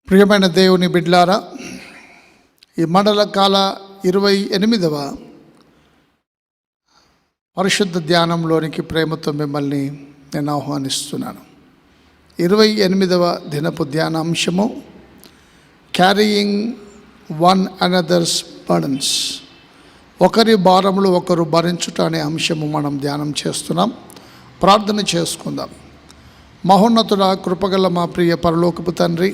ప్రియమైన దేవుని బిడ్లారా, ఈ మండల కాల 28వ పరిశుద్ధ ధ్యానంలోనికి ప్రేమతో మిమ్మల్ని నేను ఆహ్వానిస్తున్నాను. 28వ దినపు ధ్యానాంశము క్యారీయింగ్ వన్ అనదర్స్ బర్డన్స్, ఒకరి భారములు ఒకరు భరించుట అనే అంశము మనం ధ్యానం చేస్తున్నాం. ప్రార్థన చేసుకుందాం. మహోన్నతుడ, కృపగల మా ప్రియ పరలోకపు తండ్రి,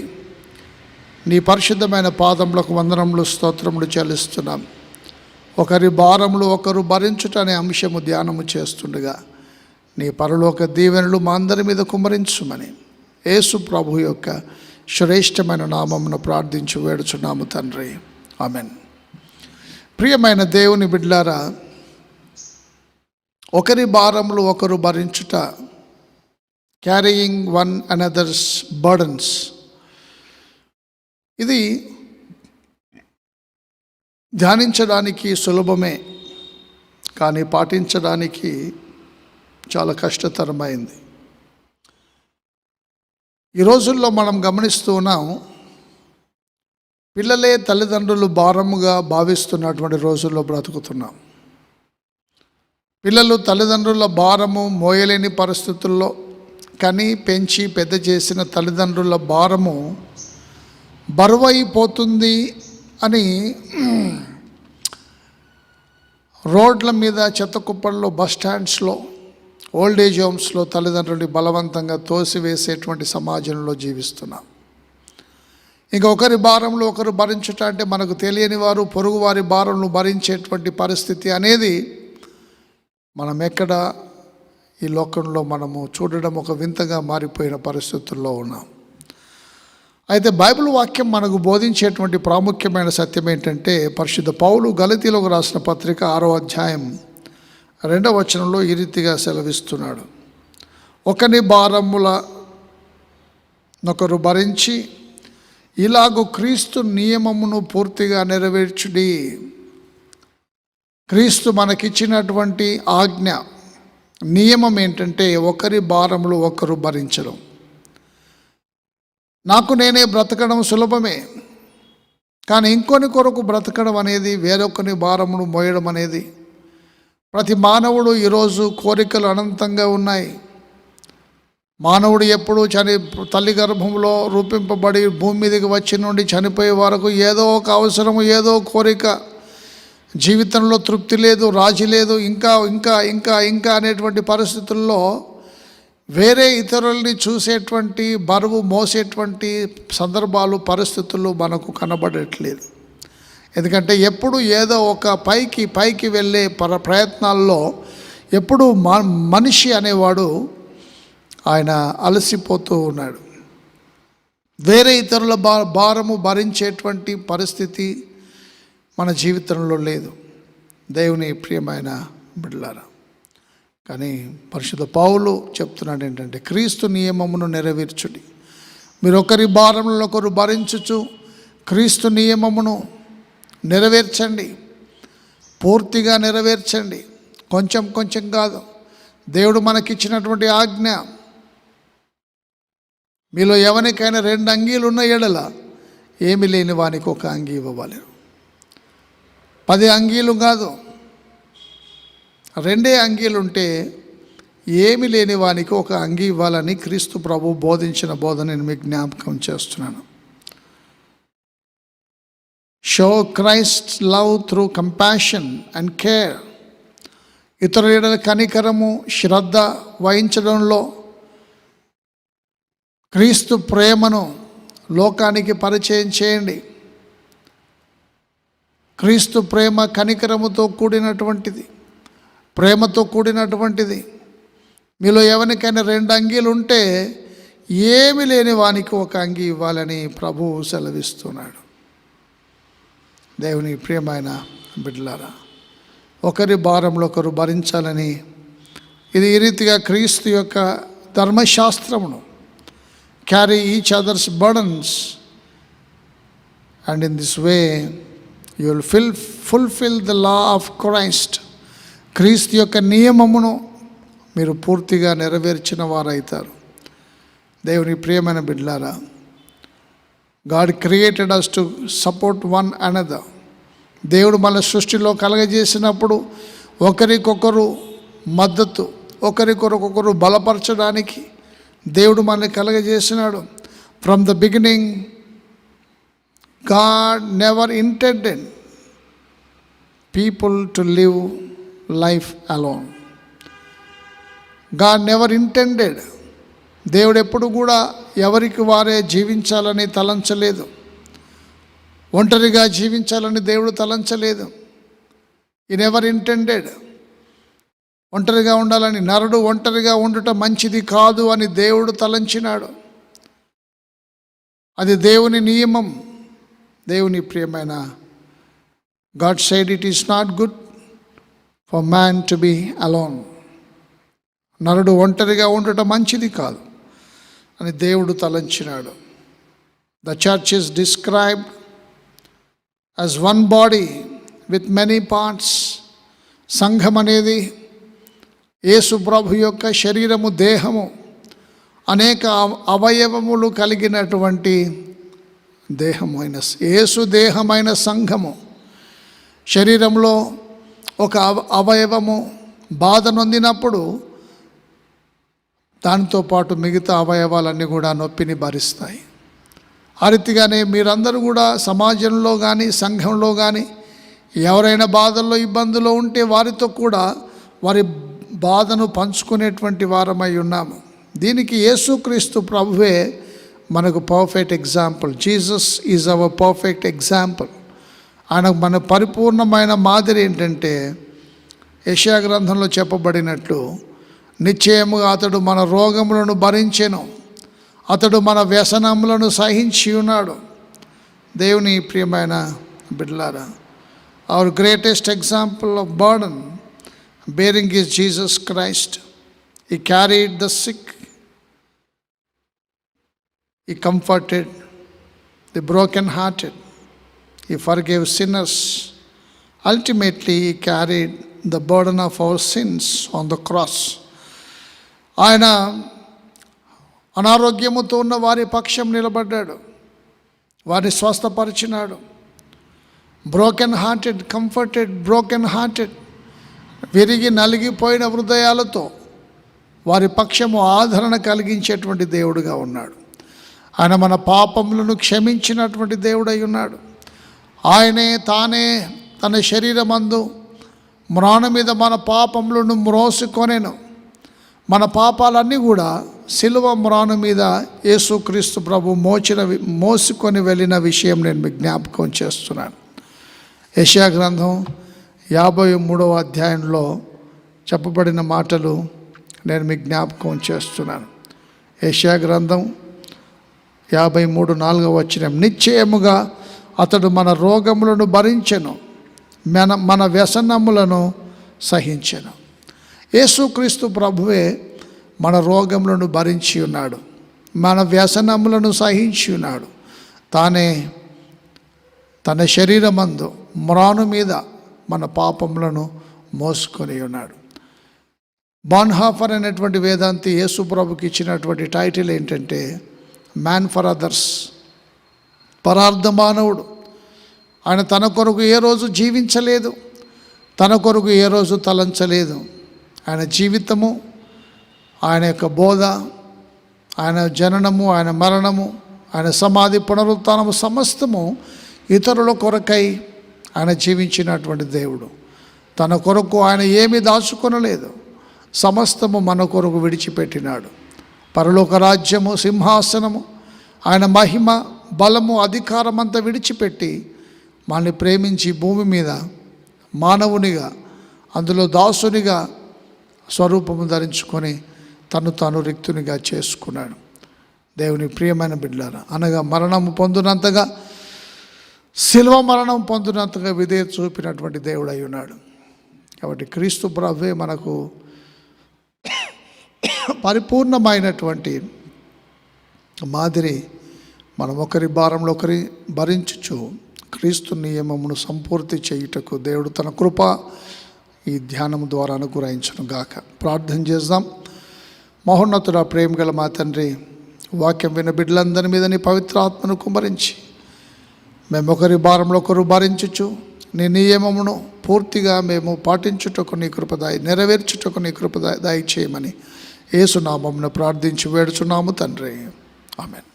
నీ పరిశుద్ధమైన పాదములకు వందనములు స్తోత్రములు చెల్లిస్తున్నాం. ఒకరి భారములు ఒకరు భరించుట అనే అంశము ధ్యానము చేస్తుండగా నీ పరలోక దీవెనలు మా అందరి మీద కుమ్మరించుమని యేసు ప్రభు యొక్క శ్రేష్టమైన నామమును ప్రార్థించి వేడుచున్నాము తండ్రి, ఆమెన్. ప్రియమైన దేవుని బిడ్లారా, ఒకరి భారములు ఒకరు భరించుట, క్యారీయింగ్ వన్ అనదర్స్ బర్డన్స్, ఇది ధ్యానించడానికి సులభమే, కానీ పాటించడానికి చాలా కష్టతరమైంది. ఈ రోజుల్లో మనం గమనిస్తూ ఉన్నాం, పిల్లలే తల్లిదండ్రులు భారముగా భావిస్తున్నటువంటి రోజుల్లో బ్రతుకుతున్నాం. పిల్లలు తల్లిదండ్రుల భారము మోయలేని పరిస్థితుల్లో కని పెంచి పెద్ద చేసిన తల్లిదండ్రుల భారము బరువైపోతుంది అని రోడ్ల మీద, చెత్త కుప్పల్లో, బస్ స్టాండ్స్లో, ఓల్డేజ్ హోమ్స్లో తల్లిదండ్రులని బలవంతంగా తోసివేసేటువంటి సమాజంలో జీవిస్తున్నాం. ఇంకా ఒకరి భారంలో ఒకరు భరించుట అంటే మనకు తెలియని వారు పొరుగు వారి భారంను భరించేటువంటి పరిస్థితి అనేది మనం ఎక్కడ ఈ లోకంలో మనము చూడడం ఒక వింతగా మారిపోయిన పరిస్థితుల్లో ఉన్నాం. అయితే బైబిల్ వాక్యం మనకు బోధించేటువంటి ప్రాముఖ్యమైన సత్యం ఏంటంటే, పరిశుద్ధ పౌలు గలతీలకు రాసిన పత్రిక 6వ అధ్యాయం 2వ వచనంలో ఈ రీతిగా సెలవిస్తున్నాడు. ఒకని భారముల నొకరు భరించి ఇలాగూ క్రీస్తు నియమమును పూర్తిగా నెరవేర్చుడి. క్రీస్తు మనకిచ్చినటువంటి ఆజ్ఞ, నియమం ఏంటంటే ఒకరి భారములు ఒకరు భరించడం. నాకు నేనే బ్రతకడం సులభమే, కానీ ఇంకొని కొరకు బ్రతకడం అనేది, వేరొకని భారమును మోయడం అనేది, ప్రతి మానవుడు ఈరోజు కోరికలు అనంతంగా ఉన్నాయి. మానవుడు ఎప్పుడు తల్లి గర్భంలో రూపింపబడి భూమి మీదకి వచ్చి నుండి చనిపోయే వరకు ఏదో ఒక అవసరము, ఏదో కోరిక, జీవితంలో తృప్తి లేదు, రాజీ లేదు, ఇంకా ఇంకా ఇంకా ఇంకా అనేటువంటి పరిస్థితుల్లో వేరే ఇతరుల్ని చూసేటువంటి, బరువు మోసేటువంటి సందర్భాలు, పరిస్థితులు మనకు కనబడట్లేదు. ఎందుకంటే ఎప్పుడు ఏదో ఒక పైకి వెళ్ళే ప్రయత్నాల్లో ఎప్పుడు మనిషి అనేవాడు ఆయన అలసిపోతూ ఉన్నాడు. వేరే ఇతరుల భారము భరించేటువంటి పరిస్థితి మన జీవితంలో లేదు. దేవుని ప్రియమైన బిడ్డలారా, కానీ పరిశుద్ధ పౌలు చెప్తున్నాడు ఏంటంటే, క్రీస్తు నియమమును నెరవేర్చుడి. మీరు ఒకరి భారములను ఒకరు భరించుచు క్రీస్తు నియమమును నెరవేర్చండి, పూర్తిగా నెరవేర్చండి. కొంచెం కొంచెం కాదు. దేవుడు మనకిచ్చినటువంటి ఆజ్ఞ, మీలో ఎవరికైనా 2 అంగీలు ఉన్న ఎడల ఏమి లేని వానికి 1 అంగీ ఇవ్వాలి. 10 అంగీలు కాదు, 2 అంగీలు ఉంటే ఏమి లేని వానికి 1 అంగీ ఇవ్వాలని క్రీస్తు ప్రభు బోధించిన బోధన నేను మీకు జ్ఞాపకం చేస్తున్నాను. Show Christ love through compassion and care. ఇతరుల కనికరము, శ్రద్ధ వహించడంలో క్రీస్తు ప్రేమను లోకానికి పరిచయం చేయండి. క్రీస్తు ప్రేమ కనికరముతో కూడినటువంటిది, ప్రేమతో కూడినటువంటిది. మీలో ఎవరికైనా 2 అంగీలు ఉంటే ఏమి లేని వానికి 1 అంగీ ఇవ్వాలని ప్రభువు సెలవిస్తున్నాడు. దేవుని ప్రియమైన బిడ్డలారా, ఒకరి భారంలో ఒకరు భరించాలని, ఇది ఈ రీతిగా క్రీస్తు యొక్క ధర్మశాస్త్రమును, carry each others burdens, and in this way you will fulfil the law of Christ. క్రీస్తు యొక్క నియమమును మీరు పూర్తిగా నెరవేర్చిన వారైతారు. దేవుని ప్రియమైన బిడ్డలారా, God created us to support one another. దేవుడు మన సృష్టిలో కలగజేసినప్పుడు ఒకరికొకరు మద్దతు, ఒకరికొకరు బలపరచడానికి దేవుడు మనల్ని కలగజేసినాడు. From the beginning God never intended people to live life alone. God never intended, దేవుడు ఎప్పుడు కూడా ఎవరికి వారే జీవించాలని తలంచలేదు. ఒంటరిగా జీవించాలని దేవుడు తలంచలేదు. ఈ నెవర్ ఇంటెండెడ్ ఒంటరిగా ఉండాలని. నరుడు ఒంటరిగా ఉండటం మంచిది కాదు అని దేవుడు తలంచినాడు. అది దేవుని నియమం. దేవుని ప్రియమైన God said it is not good for man to be alone. నరుడు ఒంటరిగా ఉండటం మంచిది కాదు అని దేవుడు తలంచినాడు. The church is described as one body with many parts. సంఘం అనేది యేసు ప్రభు యొక్క శరీరము, దేహము, అనేక అవయవములు కలిగినటువంటి దేహమైన యేసు దేహమైన సంఘము. శరీరంలో ఒక అవయవము బాధ నొందినప్పుడు దానితో పాటు మిగతా అవయవాలన్నీ కూడా నొప్పిని భరిస్తాయి. ఆ రీతిగానే మీరందరూ కూడా సమాజంలో కానీ సంఘంలో కానీ ఎవరైనా బాధల్లో ఇబ్బందుల్లో ఉంటే వారితో కూడా వారి బాధను పంచుకునేటువంటి వారమై ఉన్నాము. దీనికి యేసుక్రీస్తు ప్రభువే మనకు perfect example. Jesus is our perfect example. ఆయన మన పరిపూర్ణమైన మాదిరి ఏంటంటే యెషయా గ్రంథంలో చెప్పబడినట్లు నిశ్చయముగా అతడు మన రోగములను భరించెను, అతడు మన వ్యసనములను సహించి ఉన్నాడు. దేవుని ప్రియమైన బిడ్డలారా, hour greatest example of burden bearing is Jesus Christ. He carried the sick, He comforted the broken-hearted, He forgave sinners. Ultimately, He carried the burden of our sins on the cross. ఆయన అనారోగ్యముతో ఉన్న వారి పక్షం నిలబడ్డాడు, వారిని స్వస్థపరిచినాడు. Broken hearted comforted broken hearted, విరిగి నలిగిపోయిన హృదయాలతో వారి పక్షము ఆదరణ కలిగించేటువంటి దేవుడుగా ఉన్నాడు. ఆయన మన పాపములను క్షమించినటువంటి దేవుడై ఉన్నాడు. ఆయనే తానే తన శరీరమందు మ్రాను మీద మన పాపములను మ్రోసుకొనెను. మన పాపాలన్నీ కూడా సిలువ మ్రాను మీద యేసుక్రీస్తు ప్రభు మోసుకొని వెళ్ళిన విషయం నేను మీకు జ్ఞాపకం చేస్తున్నాను. యెషయా గ్రంథం 53వ అధ్యాయంలో చెప్పబడిన మాటలు నేను మీకు జ్ఞాపకం చేస్తున్నాను. యెషయా గ్రంథం 53:4 వచనం, నిశ్చయముగా అతడు మన రోగములను భరించెను, మన వ్యసనములను సహించెను. యేసుక్రీస్తు ప్రభువే మన రోగములను భరించి ఉన్నాడు, మన వ్యసనములను సహించి ఉన్నాడు. తానే తన శరీరమందు మ్రాను మీద మన పాపములను మోసుకొని ఉన్నాడు. బాన్హాఫర్ అనేటువంటి వేదాంతి యేసు ప్రభుకి ఇచ్చినటువంటి టైటిల్ ఏంటంటే మ్యాన్ ఫర్ అదర్స్, పరార్థ మానవుడు. ఆయన తన కొరకు ఏ రోజు జీవించలేదు, తన కొరకు ఏ రోజు తలంచలేదు. ఆయన జీవితము, ఆయన యొక్క బోధ, ఆయన జననము, ఆయన మరణము, ఆయన సమాధి, పునరుత్థానము సమస్తము ఇతరుల కొరకై ఆయన జీవించినటువంటి దేవుడు. తన కొరకు ఆయన ఏమీ దాచుకొనలేదు, సమస్తము మన కొరకు విడిచిపెట్టినాడు. పరలోక రాజ్యము, సింహాసనము, ఆయన మహిమ, బలము, అధికారం అంతా విడిచిపెట్టి మనల్ని ప్రేమించి భూమి మీద మానవునిగా, అందులో దాసునిగా స్వరూపము ధరించుకొని తాను రిక్తునిగా చేసుకున్నాడు. దేవుని ప్రియమైన బిడ్డలారా, అనగా మరణము పొందినంతగా, శిలువ మరణం పొందినంతగా విధేయత చూపినటువంటి దేవుడై ఉన్నాడు. కాబట్టి క్రీస్తు ప్రభువే మనకు పరిపూర్ణమైనటువంటి మాదిరి. మనం ఒకరి భారంలో ఒకరి భరించుచు క్రీస్తు నియమమును సంపూర్తి చేయుటకు దేవుడు తన కృప ఈ ధ్యానం ద్వారా అనుగ్రహించును గాక. ప్రార్థన చేద్దాం. మహోన్నతుడ, ప్రేమ గల మా తండ్రి, వాక్యం విన్న బిడ్డలందరి మీద నీ పవిత్ర ఆత్మను కుమ్మరించి మేము ఒకరి భారంలో ఒకరు భరించుచు నీ నియమమును పూర్తిగా మేము పాటించుటకు నీ కృపదాయి నెరవేర్చుటకు నీ కృపదాయి చేయమని యేసు నామమున ప్రార్థించి వేడుచున్నాము తండ్రి. ఆమేన్.